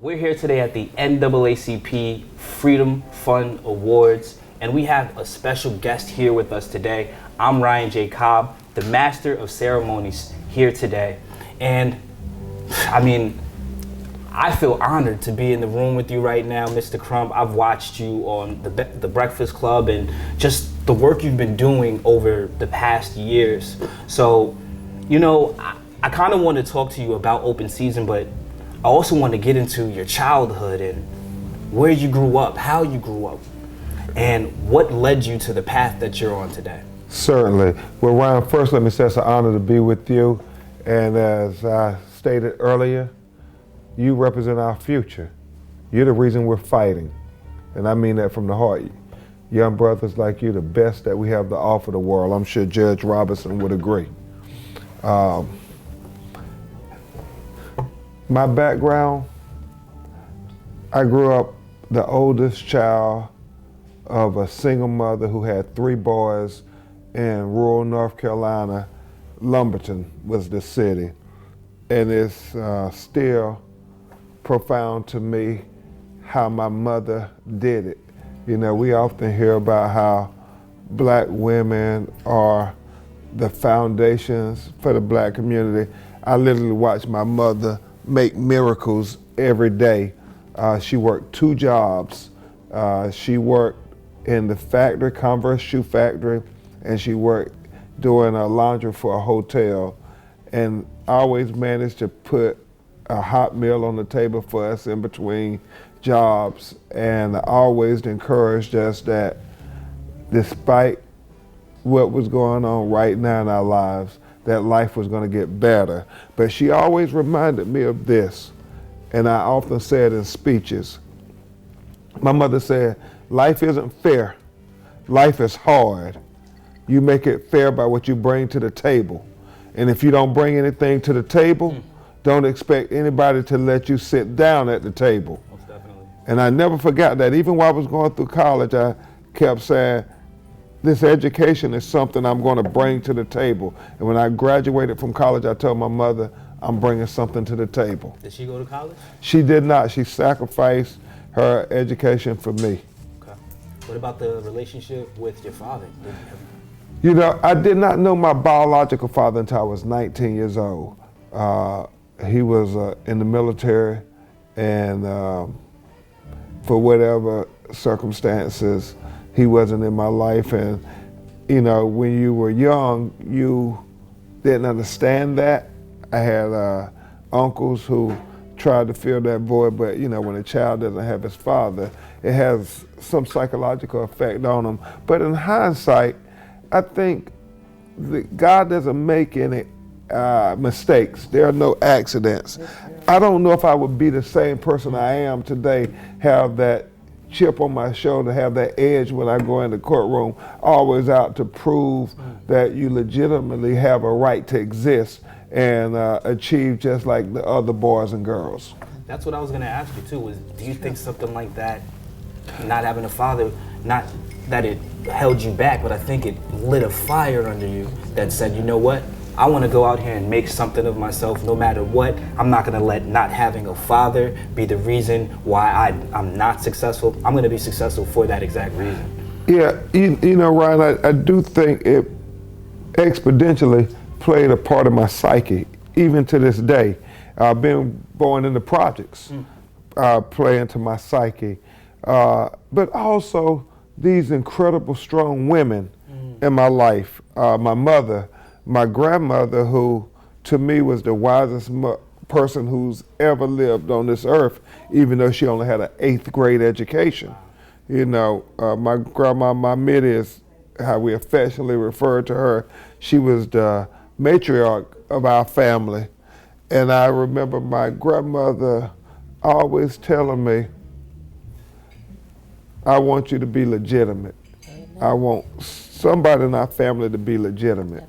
We're here today at the NAACP Freedom Fund Awards, and we have a special guest here with us today. I'm Ryan J. Cobb, the Master of Ceremonies here today. And I feel honored to be in the room with you right now, Mr. Crump. I've watched you on the Breakfast Club and just the work you've been doing over the past years. So, I kind of want to talk to you about open season, but I also want to get into your childhood and where you grew up, how you grew up, and what led you to the path that you're on today. Certainly. Well, Ryan, first let me say it's an honor to be with you. And as I stated earlier, you represent our future. You're the reason we're fighting. And I mean that from the heart. Young brothers like you, the best that we have to offer the world. I'm sure Judge Robinson would agree. My background, I grew up the oldest child of a single mother who had 3 boys in rural North Carolina. Lumberton was the city. And it's still profound to me how my mother did it. We often hear about how black women are the foundations for the black community. I literally watched my mother make miracles every day. She worked 2 jobs. She worked in the factory, Converse shoe factory, and she worked doing a laundry for a hotel, and always managed to put a hot meal on the table for us in between jobs, and always encouraged us that despite what was going on right now in our lives, that life was going to get better. But she always reminded me of this, and I often say it in speeches. My mother said, life isn't fair, life is hard. You make it fair by what you bring to the table. And if you don't bring anything to the table, don't expect anybody to let you sit down at the table. Most definitely. And I never forgot that. Even while I was going through college, I kept saying, this education is something I'm going to bring to the table. And when I graduated from college, I told my mother, I'm bringing something to the table. Did she go to college? She did not. She sacrificed her education for me. Okay. What about the relationship with your father? I did not know my biological father until I was 19 years old. He was in the military, and for whatever circumstances, he wasn't in my life. And, when you were young, you didn't understand that. I had uncles who tried to fill that void, but, when a child doesn't have his father, it has some psychological effect on them. But in hindsight, I think that God doesn't make any mistakes. There are no accidents. I don't know if I would be the same person I am today, have that chip on my shoulder, have that edge when I go in the courtroom, always out to prove that you legitimately have a right to exist and achieve just like the other boys and girls. That's what I was going to ask you too, do you think something like that, not having a father, not that it held you back, but I think it lit a fire under you that said, you know what? I want to go out here and make something of myself no matter what. I'm not going to let not having a father be the reason why I'm not successful. I'm going to be successful for that exact reason. Yeah, Ryan, I do think it exponentially played a part of my psyche, even to this day. Being born in the projects play into my psyche. But also these incredible, strong women in my life. My mother, my grandmother, who to me was the wisest person who's ever lived on this earth, even though she only had an 8th grade education. My grandma, my Mitty is how we affectionately refer to her. She was the matriarch of our family. And I remember my grandmother always telling me, I want you to be legitimate. I want somebody in our family to be legitimate.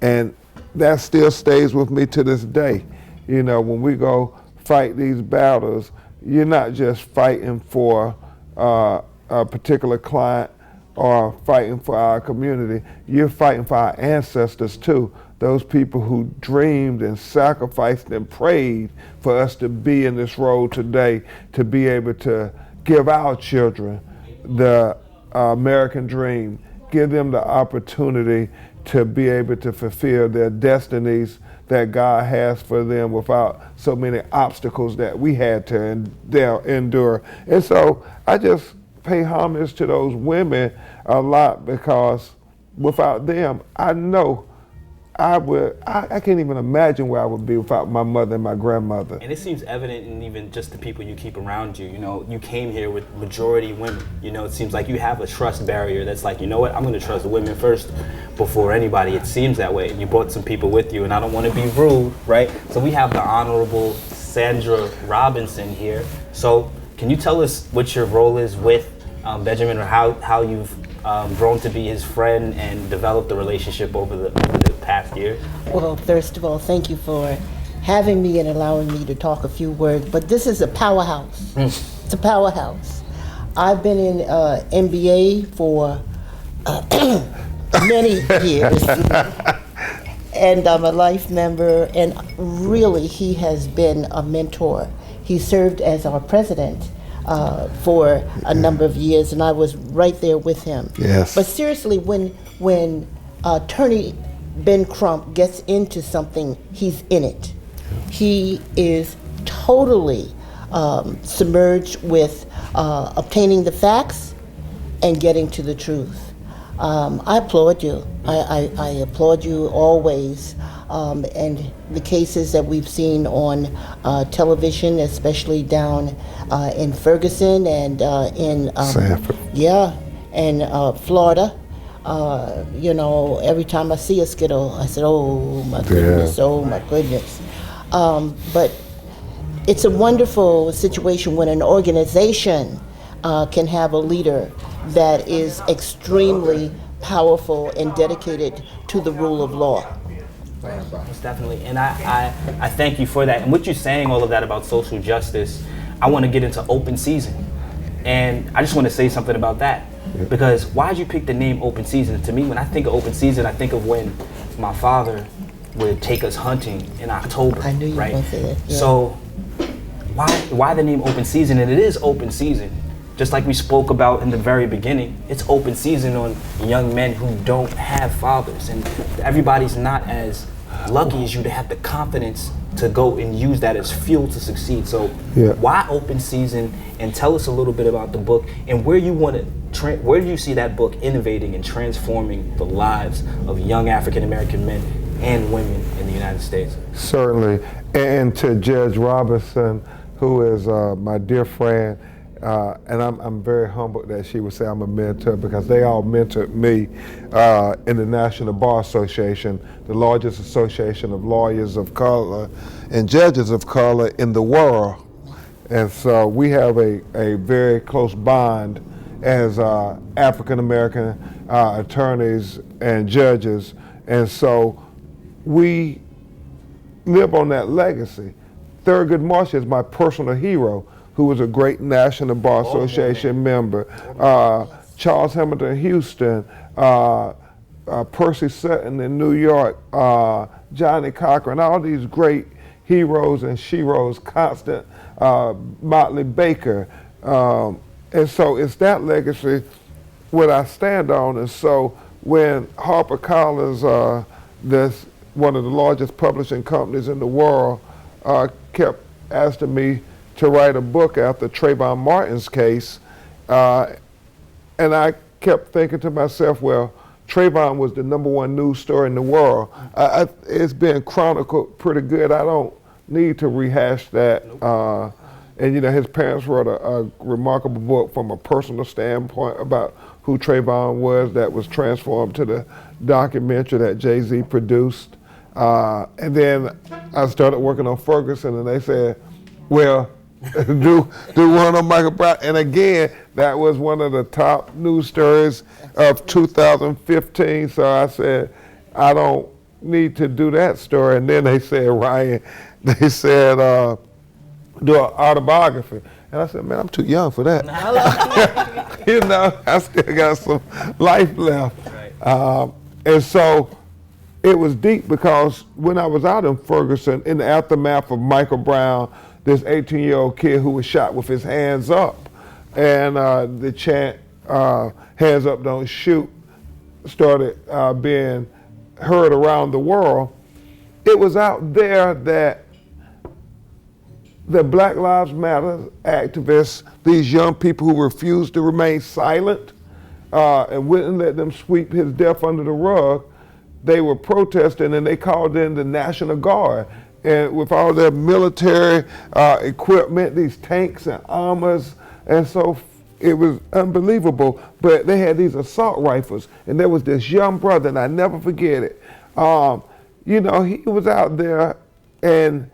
And that still stays with me to this day. When we go fight these battles, you're not just fighting for a particular client or fighting for our community. You're fighting for our ancestors too, those people who dreamed and sacrificed and prayed for us to be in this role today, to be able to give our children the American dream, give them the opportunity to be able to fulfill their destinies that God has for them without so many obstacles that we had to endure. And so I just pay homage to those women a lot, because without them, I know I can't even imagine where I would be without my mother and my grandmother. And it seems evident in even just the people you keep around you. You know, you came here with majority women. You know, it seems like you have a trust barrier that's like, you know what, I'm going to trust women first before anybody. It seems that way. And you brought some people with you, and I don't want to be rude, right? So we have the Honorable Sandra Robinson here. So can you tell us what your role is with Benjamin, or how you've grown to be his friend and developed the relationship over the past year? Well, first of all, thank you for having me and allowing me to talk a few words. But this is a powerhouse. It's a powerhouse. I've been in MBA for many years, and I'm a life member. And really, he has been a mentor. He served as our president for a number of years, and I was right there with him. Yes. But seriously, when Attorney Ben Crump gets into something, he's in it. He is totally submerged with obtaining the facts and getting to the truth. I applaud you. I applaud you always. And the cases that we've seen on television, especially down in Ferguson and in Sanford. Yeah, and Florida. You know, every time I see a Skittle, I said, oh my goodness, oh my goodness. But it's a wonderful situation when an organization can have a leader that is extremely powerful and dedicated to the rule of law. Most definitely, and I thank you for that. And what you're saying, all of that about social justice, I want to get into open season. And I just want to say something about that. Because why did you pick the name Open Season? To me, when I think of open season, I think of when my father would take us hunting in October. I knew you were right? going to say that. Yeah. So why the name Open Season? And it is open season. Just like we spoke about in the very beginning, it's open season on young men who don't have fathers. And everybody's not as lucky as you to have the confidence to go and use that as fuel to succeed. So why open season? And tell us a little bit about the book and where you want to, where do you see that book innovating and transforming the lives of young African American men and women in the United States? Certainly. And to Judge Robinson, who is my dear friend, and I'm very humbled that she would say I'm a mentor, because they all mentored me in the National Bar Association, the largest association of lawyers of color and judges of color in the world. And so we have a very close bond as African American attorneys and judges. And so we live on that legacy. Thurgood Marsh is my personal hero, who was a great National Bar Association member. Charles Hamilton Houston, Percy Sutton in New York, Johnny Cochran, all these great heroes and sheroes, Constant Motley Baker. And so it's that legacy what I stand on. And so when HarperCollins, this one of the largest publishing companies in the world, kept asking me to write a book after Trayvon Martin's case, and I kept thinking to myself, well, Trayvon was the #1 news story in the world. It's been chronicled pretty good. I don't need to rehash that. And you know, his parents wrote a remarkable book from a personal standpoint about who Trayvon was, that was transformed to the documentary that Jay-Z produced. And then I started working on Ferguson, and they said, well, do one on Michael Brown. And again, that was one of the top news stories of 2015. So I said, I don't need to do that story. And then they said, Ryan, they said, do an autobiography. And I said, man, I'm too young for that. You know, I still got some life left. Right. And so it was deep because when I was out in Ferguson, in the aftermath of Michael Brown, this 18-year-old kid who was shot with his hands up, and the chant, hands up, don't shoot, started being heard around the world. It was out there that the Black Lives Matter activists, these young people who refused to remain silent and wouldn't let them sweep his death under the rug, they were protesting, and they called in the National Guard. And with all their military equipment, these tanks and armors, and so it was unbelievable. But they had these assault rifles, and there was this young brother, and I never forget it. You know, he was out there, and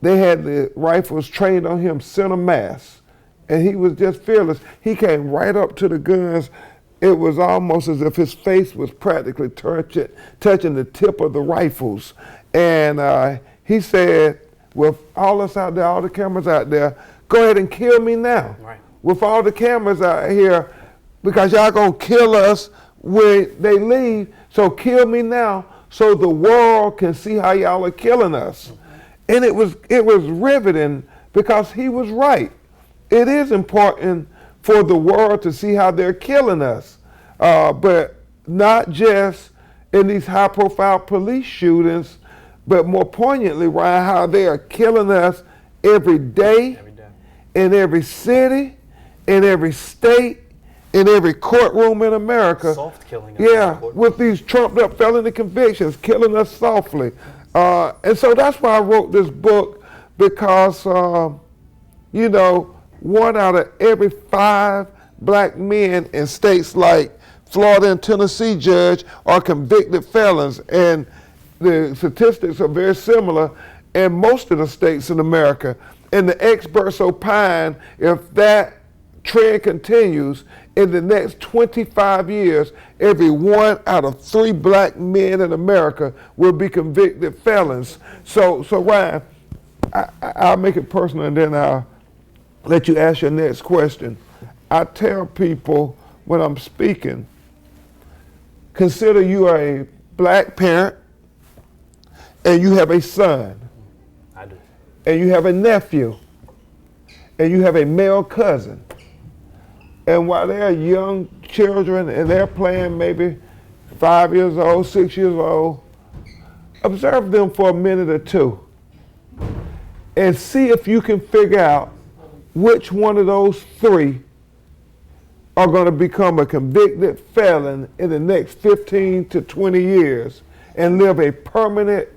they had the rifles trained on him center mass, and he was just fearless. He came right up to the guns. It was almost as if his face was practically touching the tip of the rifles. And he said, with all us out there, all the cameras out there, go ahead and kill me now. Right. With all the cameras out here, because y'all gonna kill us when they leave, so kill me now so the world can see how y'all are killing us. And it was riveting because he was right. It is important for the world to see how they're killing us, but not just in these high-profile police shootings, but more poignantly, Ryan, how they are killing us every day, in every city, in every state, in every courtroom in America. Soft killing. Yeah, with these trumped-up felony convictions, killing us softly. And so that's why I wrote this book, because, you know, 1 out of every 5 black men in states like Florida and Tennessee, Judge, are convicted felons. And the statistics are very similar in most of the states in America. And the experts opine if that trend continues, in the next 25 years, every 1 out of 3 black men in America will be convicted felons. So Ryan, I'll make it personal, and then I'll let you ask your next question. I tell people when I'm speaking, consider you are a black parent and you have a son. I do. And you have a nephew and you have a male cousin. And while they're young children and they're playing maybe 5 years old, 6 years old, observe them for a minute or two and see if you can figure out which one of those 3 are going to become a convicted felon in the next 15 to 20 years and live a permanent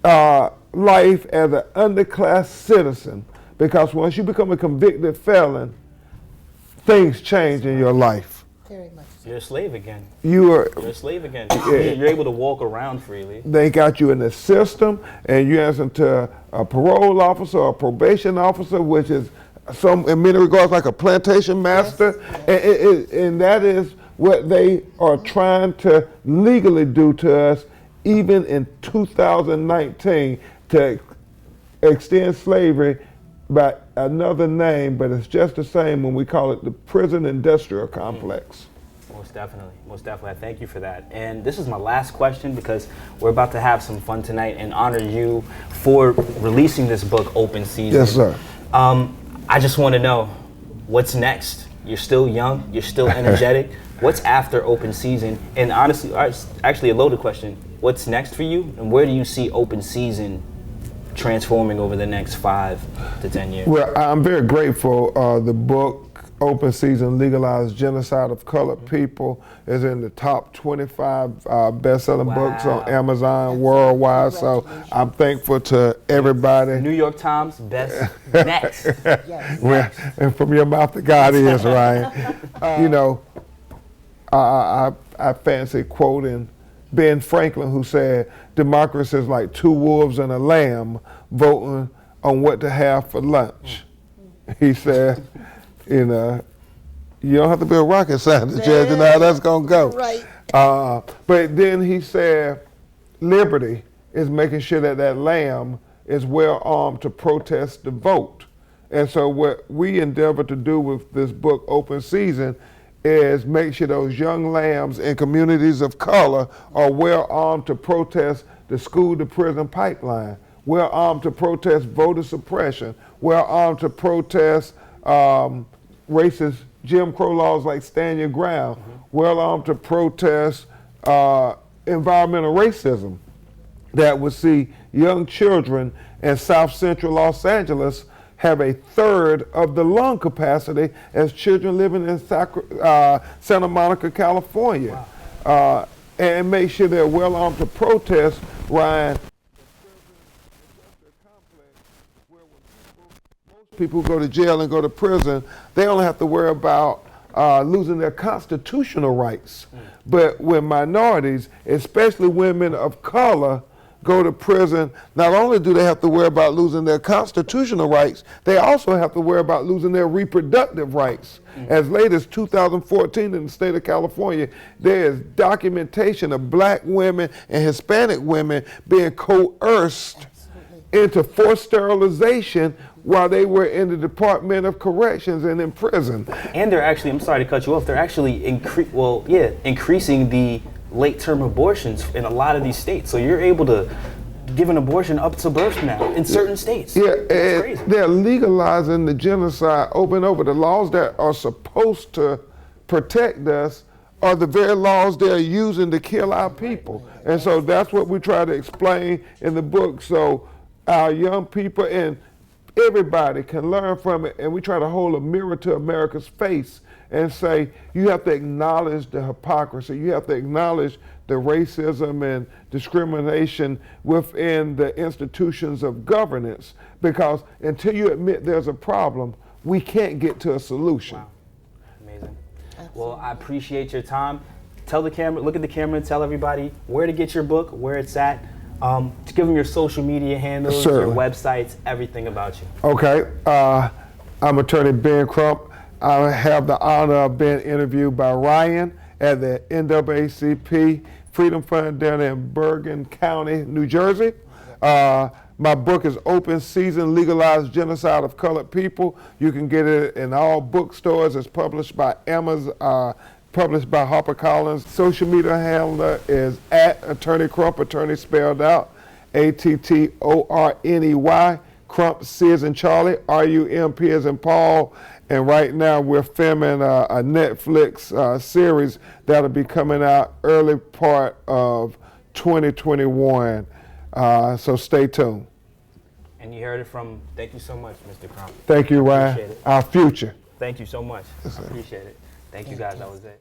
life as an underclass citizen. Because once you become a convicted felon, things change in your life. Very much. You're a slave again. You're a slave again. You're able to walk around freely. They got you in the system, and you answer to a parole officer or a probation officer, which is in many regards like a plantation master. Yes. And that is what they are trying to legally do to us, even in 2019, to extend slavery by another name, but it's just the same when we call it the prison industrial complex. Most definitely, most definitely. I thank you for that. And this is my last question, because we're about to have some fun tonight and honor you for releasing this book, Open Season. Yes, sir. I just want to know, what's next? You're still young, you're still energetic. What's after Open Season? And honestly, actually a loaded question, what's next for you, and where do you see Open Season transforming over the next 5 to 10 years? Well, I'm very grateful. The book, Open Season, Legalized Genocide of Colored People, is in the top 25 best-selling books on Amazon worldwide. So I'm thankful to everybody. New York Times, best next. Yes. Well, and from your mouth to God is, Ryan. You know, I fancy quoting Ben Franklin, who said, democracy is like 2 wolves and a lamb voting on what to have for lunch. He said, you know, you don't have to be a rocket scientist, Judge, and how that's going to go. Right. But then he said, liberty is making sure that that lamb is well armed to protest the vote. And so what we endeavor to do with this book, Open Season, is make sure those young lambs in communities of color are well armed to protest the school to prison pipeline, well armed to protest voter suppression, well armed to protest racist Jim Crow laws like Stand Your Ground, well armed to protest environmental racism that would see young children in South Central Los Angeles have a third of the lung capacity as children living in Santa Monica, California. Wow. And make sure they're well armed to protest, Ryan. Most people who go to jail and go to prison, they only have to worry about losing their constitutional rights. But when minorities, especially women of color, go to prison, not only do they have to worry about losing their constitutional rights, they also have to worry about losing their reproductive rights. As late as 2014 in the state of California, there is documentation of black women and Hispanic women being coerced into forced sterilization while they were in the Department of Corrections and in prison. And they're actually, I'm sorry to cut you off, they're actually increasing the late-term abortions in a lot of these states. So you're able to give an abortion up to birth now in certain states. Yeah, it's crazy. They're legalizing the genocide over and over. The laws that are supposed to protect us are the very laws they're using to kill our people. And so that's what we try to explain in the book, so our young people and everybody can learn from it, and we try to hold a mirror to America's face and say, you have to acknowledge the hypocrisy, you have to acknowledge the racism and discrimination within the institutions of governance, because until you admit there's a problem, we can't get to a solution. Wow. Amazing. Well, I appreciate your time. Tell the camera, look at the camera and tell everybody where to get your book, where it's at. To give them your social media handles, your websites, everything about you. Okay, I'm attorney Ben Crump. I have the honor of being interviewed by Ryan at the NAACP Freedom Fund down in Bergen County, New Jersey. My book is Open Season, Legalized Genocide of Colored People. You can get it in all bookstores. It's published by Amazon, published by HarperCollins. Social media handler is at Attorney Crump, attorney spelled out, ATTORNEY, Crump, C as in Charlie, RUMP as in Paul. And right now we're filming a Netflix series that'll be coming out early part of 2021. So stay tuned. And you heard it from, thank you so much, Mr. Crump. Thank you, Ryan. Our future. Thank you so much. I appreciate it. Thank you guys, that was it.